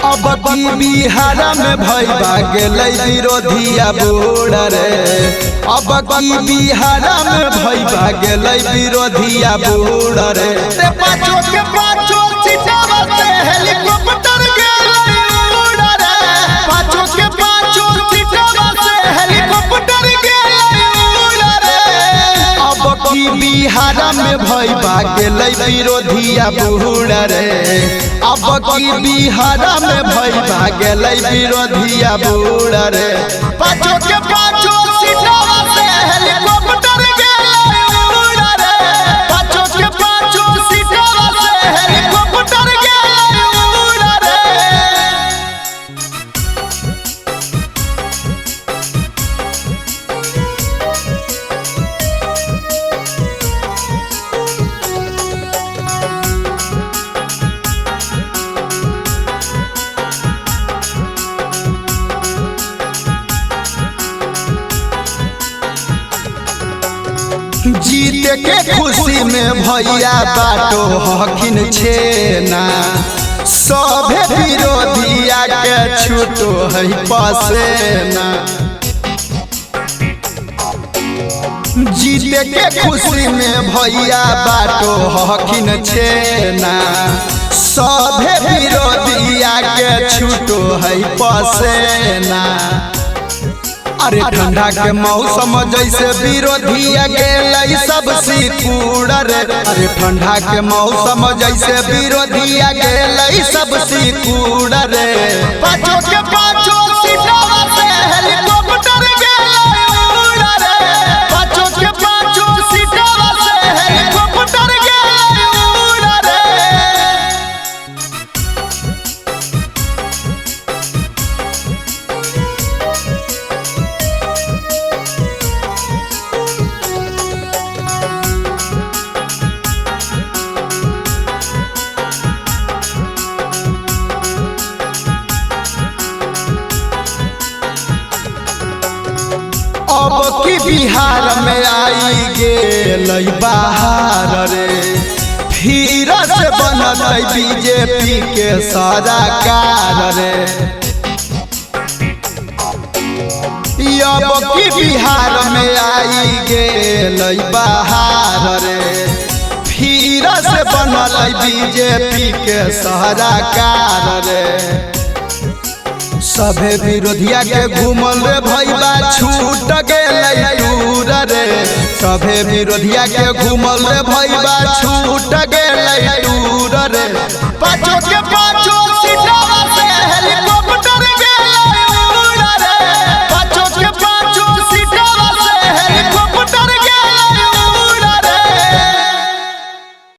अब की बिहार में भैया गेलै विरोधिया बूढ़ रे। अब की बिहार में भैया गेलै विरोधिया बूढ़ रे। पाँचों के पाँचों सीटावा से हेलीकॉप्टर गेलै उड़ रे। पाँचों के पाँचों सीटावा से हेलीकॉप्टर गेलै उड़ रे। अब की बिहार में भैया गेलै विरोधिया बूढ़ रे। अब की बिहार में भैया गेलै विरोधिया बूढ़ रे। पाँचों के पाँचों सीटावा से हेलीकॉप्टर गेलै उड़ रे। पाँचों के पाँचों सीटावा से हेलीकॉप्टर गेलै उड़ रे। जीते के खुशी में भैया बाटो हकिन छेना। सभे विरोधिया के छूटो है पसेना। जीते के खुशी में भैया बाटो हकिन छेना। सभे विरोधिया के छूटो है पसेना। अरे ठंडा के मौसम जैसे विरोधिया गेलै सब सिकुड़ रे। अरे ठंडा के मौसम जैसे विरोधिया गेलै सब सिकुड़ रे। पाँचों के पाँचों सीटावा से हेलीकॉप्टर गेलै उड़ रे। पाँचों के पाँचों सीटावा से हेलीकॉप्टर गेलै उड़ रे। अब की बिहार में आई गेलै बाहर रे। फिर से बनतै बीजेपी के सरकार रे। अब की बिहार में आई गेलै बाहर रे। फिर से बनलै बीजेपी के सरकार रे। सभे विरोधिया के घूमल रे भैया छूट गेलै दूर रे। सभे विरोधिया के घूमल रे भैया छूट